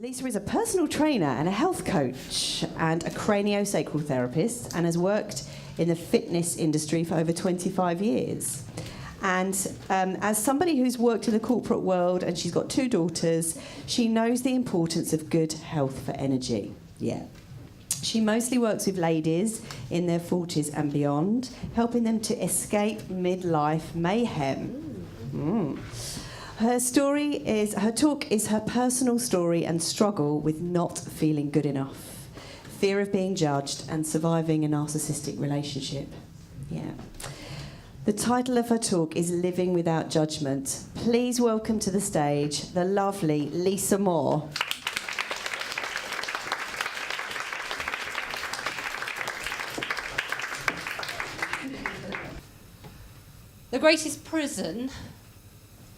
Lisa is a personal trainer and a health coach and a Cranio sacral therapist, and has worked in the fitness industry for over 25 years. And as somebody who's worked in the corporate world, and she's got 2 daughters, she knows the importance of good health for energy. Yeah. She mostly works with ladies in their 40s and beyond, helping them to escape midlife mayhem. Her talk is her personal story and struggle with not feeling good enough, fear of being judged, and surviving a narcissistic relationship. Yeah. The title of her talk is Living Without Judgement. Please welcome to the stage the lovely Lisa Moore. The greatest prison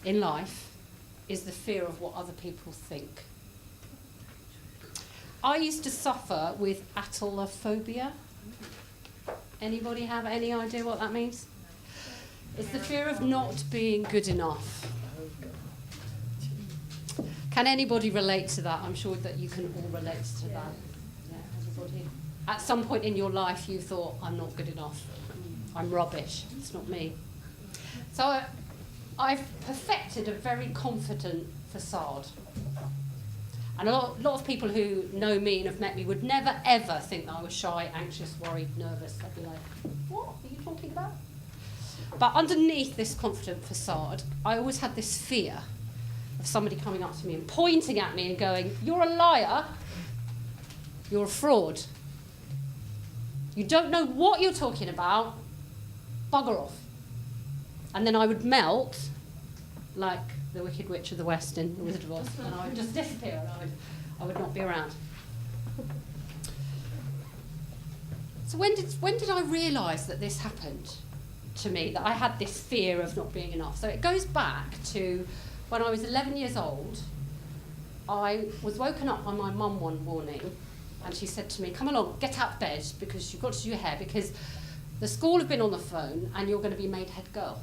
in life is the fear of what other people think. I used to suffer with atelophobia. Anybody have any idea what that means? It's the fear of not being good enough. Can anybody relate to that? I'm sure that you can all relate to that. Yeah, everybody. At some point in your life you thought, I'm not good enough. I'm rubbish. It's not me. So I've perfected a very confident facade. And a lot of people who know me and have met me would never ever think that I was shy, anxious, worried, nervous. I'd be like, what are you talking about? But underneath this confident facade, I always had this fear of somebody coming up to me and pointing at me and going, you're a liar, you're a fraud. You don't know what you're talking about, bugger off. And then I would melt like the Wicked Witch of the West in The Wizard of Oz, and I would just disappear, and I would not be around. So when did I realise that this happened to me, that I had this fear of not being enough? So it goes back to when I was 11 years old. I was woken up by my mum one morning, and she said to me, come along, get out of bed, because you've got to do your hair, because the school have been on the phone, and you're going to be made head girl.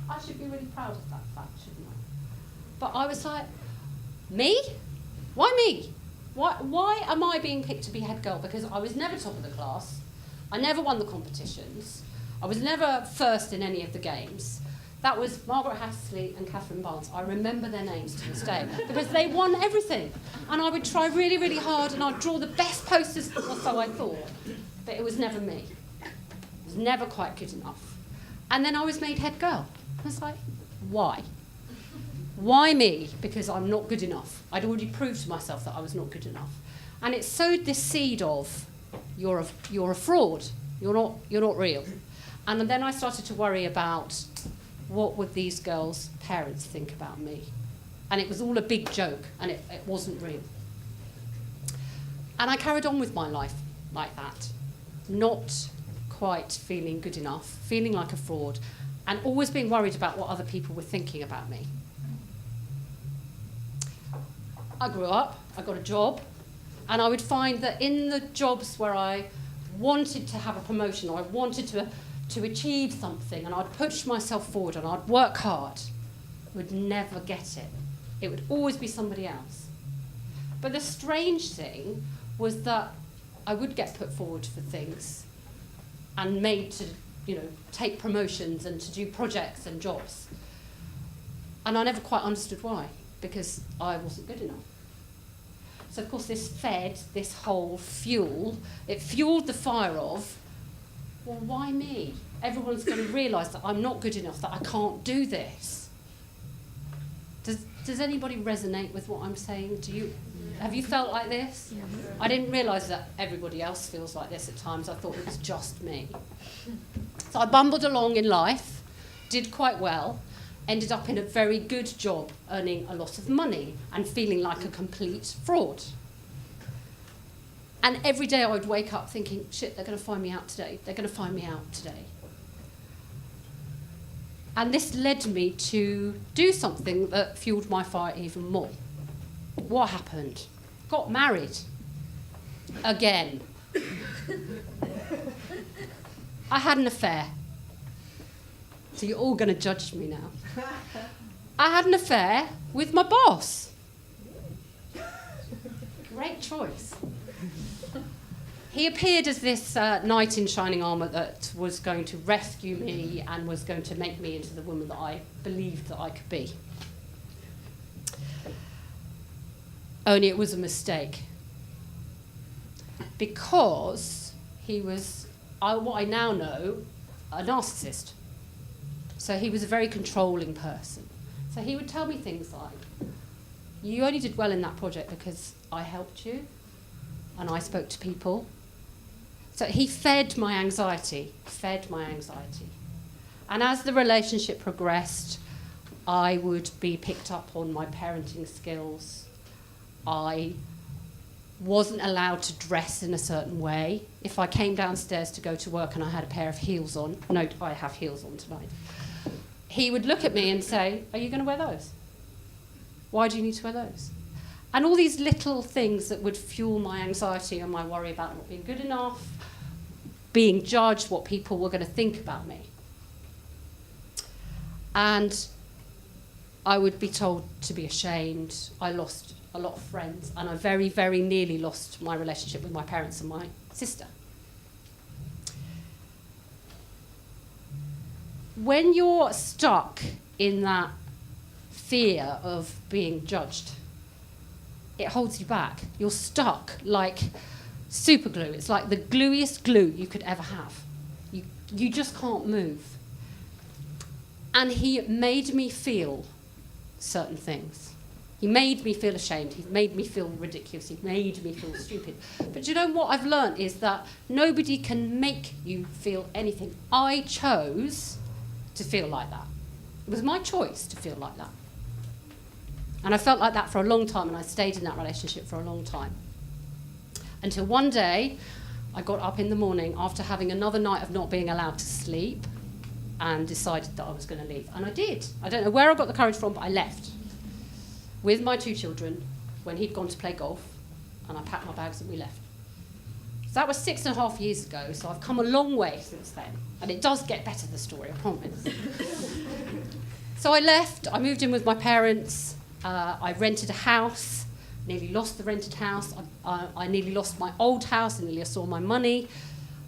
I should be really proud of that fact, shouldn't I? But I was like, me? Why me? Why am I being picked to be head girl? Because I was never top of the class. I never won the competitions. I was never first in any of the games. That was Margaret Hattersley and Catherine Barnes. I remember their names to this day because they won everything. And I would try really, really hard, and I'd draw the best posters, or so I thought. But it was never me. It was never quite good enough. And then I was made head girl. I was like, why? Why me? Because I'm not good enough. I'd already proved to myself that I was not good enough. And it sowed this seed of, you're a fraud. You're not real. And then I started to worry about what would these girls' parents think about me. And it was all a big joke, and it wasn't real. And I carried on with my life like that, not quite feeling good enough, feeling like a fraud, and always being worried about what other people were thinking about me. I grew up, I got a job, and I would find that in the jobs where I wanted to have a promotion, or I wanted to achieve something, and I'd push myself forward and I'd work hard, I would never get it. It would always be somebody else. But the strange thing was that I would get put forward for things and made to, take promotions and to do projects and jobs. And I never quite understood why, because I wasn't good enough. So of course this fed this whole fuel. It fueled the fire of, well, why me? Everyone's going to realise that I'm not good enough, that I can't do this. Does anybody resonate with what I'm saying? Have you felt like this? Yeah. I didn't realise that everybody else feels like this at times. I thought it was just me. So I bumbled along in life, did quite well, ended up in a very good job, earning a lot of money and feeling like a complete fraud. And every day I would wake up thinking, shit, they're going to find me out today. They're going to find me out today. And this led me to do something that fueled my fire even more. What happened? Got married. Again. I had an affair. So you're all going to judge me now. I had an affair with my boss. great choice. He appeared as this knight in shining armour that was going to rescue me and was going to make me into the woman that I believed that I could be. Only it was a mistake. Because he was, what I now know, a narcissist. So he was a very controlling person. So he would tell me things like, you only did well in that project because I helped you and I spoke to people. So he fed my anxiety. And as the relationship progressed, I would be picked up on my parenting skills. I wasn't allowed to dress in a certain way. If I came downstairs to go to work and I had a pair of heels on, note I have heels on tonight, he would look at me and say, are you going to wear those? Why do you need to wear those? And all these little things that would fuel my anxiety and my worry about not being good enough, being judged, what people were going to think about me. And I would be told to be ashamed. I lost a lot of friends, and I very, very nearly lost my relationship with my parents and my sister. When you're stuck in that fear of being judged, it holds you back. You're stuck like super glue. It's like the gluiest glue you could ever have. You just can't move. And he made me feel certain things. He made me feel ashamed. He made me feel ridiculous. He made me feel stupid. But you know what I've learned is that nobody can make you feel anything. I chose to feel like that. It was my choice to feel like that. And I felt like that for a long time, and I stayed in that relationship for a long time. Until one day, I got up in the morning after having another night of not being allowed to sleep and decided that I was going to leave. And I did. I don't know where I got the courage from, but I left with my 2 children when he'd gone to play golf, and I packed my bags and we left. So that was 6.5 years ago, so I've come a long way since then. And it does get better, the story, I promise. So I left, I moved in with my parents, I rented a house, nearly lost the rented house, I nearly lost my old house, I nearly saw my money.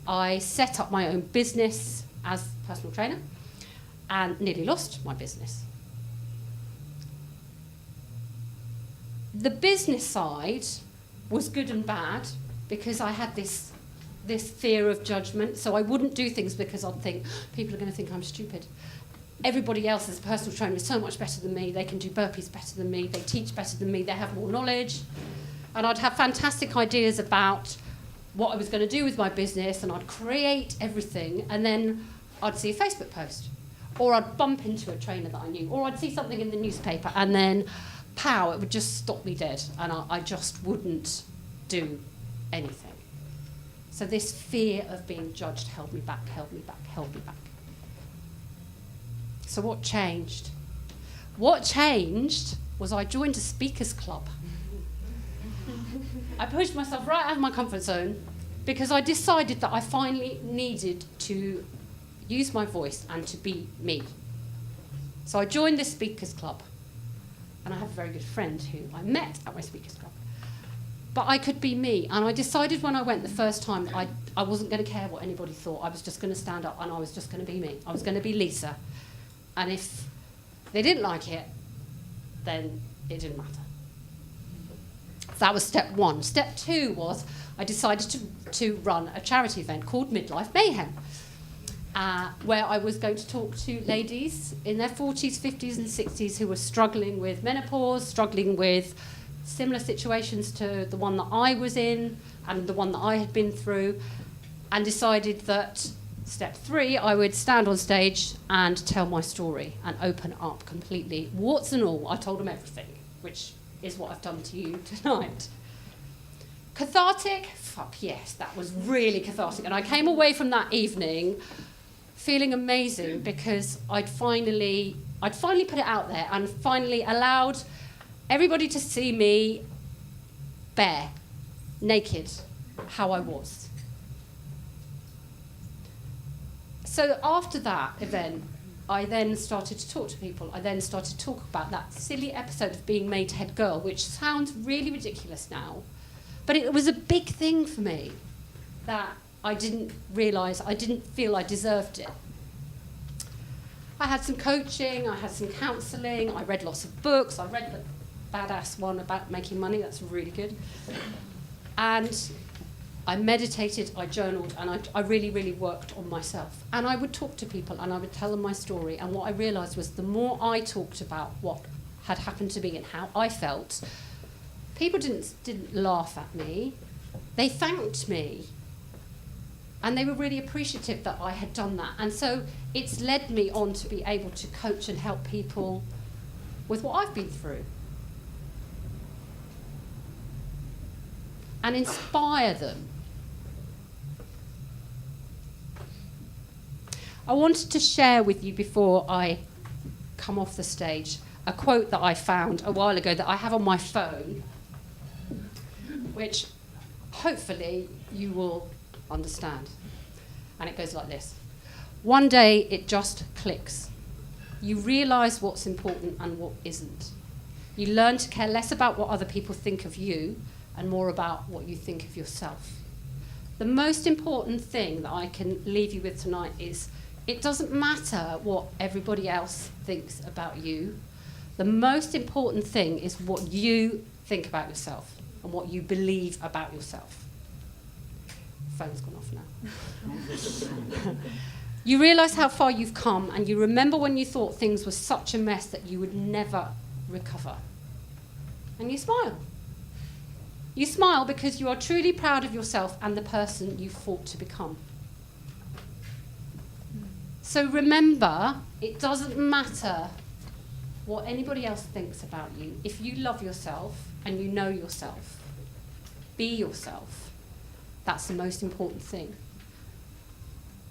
I set up my own business as a personal trainer and nearly lost my business. The business side was good and bad because I had this fear of judgment, so I wouldn't do things because I'd think, people are going to think I'm stupid. Everybody else as a personal trainer is so much better than me, they can do burpees better than me, they teach better than me, they have more knowledge. And I'd have fantastic ideas about what I was going to do with my business, and I'd create everything, and then I'd see a Facebook post, or I'd bump into a trainer that I knew, or I'd see something in the newspaper, and then pow, it would just stop me dead, and I just wouldn't do anything. So this fear of being judged held me back. So what changed? What changed was I joined a speakers club. I pushed myself right out of my comfort zone because I decided that I finally needed to use my voice and to be me. So I joined this speakers club. And I have a very good friend who I met at my speakers club. But I could be me. And I decided when I went the first time, I wasn't going to care what anybody thought. I was just going to stand up and I was just going to be me. I was going to be Lisa. And if they didn't like it, then it didn't matter. So that was step 1. Step 2 was I decided to run a charity event called Midlife Mayhem. Where I was going to talk to ladies in their 40s, 50s and 60s who were struggling with menopause, struggling with similar situations to the one that I was in and the one that I had been through, and decided that step 3, I would stand on stage and tell my story and open up completely. Warts and all, I told them everything, which is what I've done to you tonight. Cathartic? Fuck yes, that was really cathartic. And I came away from that evening feeling amazing because I'd finally put it out there and finally allowed everybody to see me bare, naked, how I was. So after that event, I then started to talk to people. I then started to talk about that silly episode of being made head girl, which sounds really ridiculous now. But it was a big thing for me that I didn't realise, I didn't feel I deserved it. I had some coaching, I had some counselling, I read lots of books, I read the badass one about making money, that's really good. And I meditated, I journaled, and I really, really worked on myself. And I would talk to people and I would tell them my story, and what I realised was the more I talked about what had happened to me and how I felt, people didn't laugh at me, they thanked me. And they were really appreciative that I had done that. And so it's led me on to be able to coach and help people with what I've been through. And inspire them. I wanted to share with you before I come off the stage a quote that I found a while ago that I have on my phone, which hopefully you will understand. And it goes like this. One day it just clicks. You realise what's important and what isn't. You learn to care less about what other people think of you and more about what you think of yourself. The most important thing that I can leave you with tonight is it doesn't matter what everybody else thinks about you. The most important thing is what you think about yourself and what you believe about yourself. Phone's gone off now. You realise how far you've come, and you remember when you thought things were such a mess that you would never recover. And you smile. You smile because you are truly proud of yourself and the person you fought to become. So remember, it doesn't matter what anybody else thinks about you. If you love yourself and you know yourself, be yourself. That's the most important thing.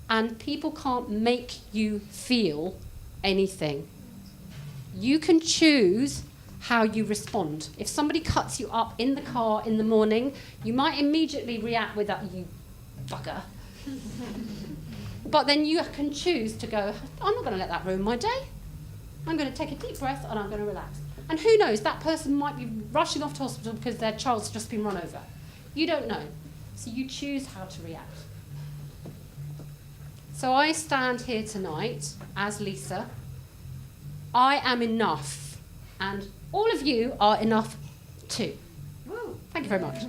And people can't make you feel anything. You can choose how you respond. If somebody cuts you up in the car in the morning, you might immediately react with that, you bugger. But then you can choose to go, I'm not going to let that ruin my day. I'm going to take a deep breath and I'm going to relax. And who knows, that person might be rushing off to hospital because their child's just been run over. You don't know. So you choose how to react. So I stand here tonight as Lisa. I am enough. And all of you are enough too. Thank you very much.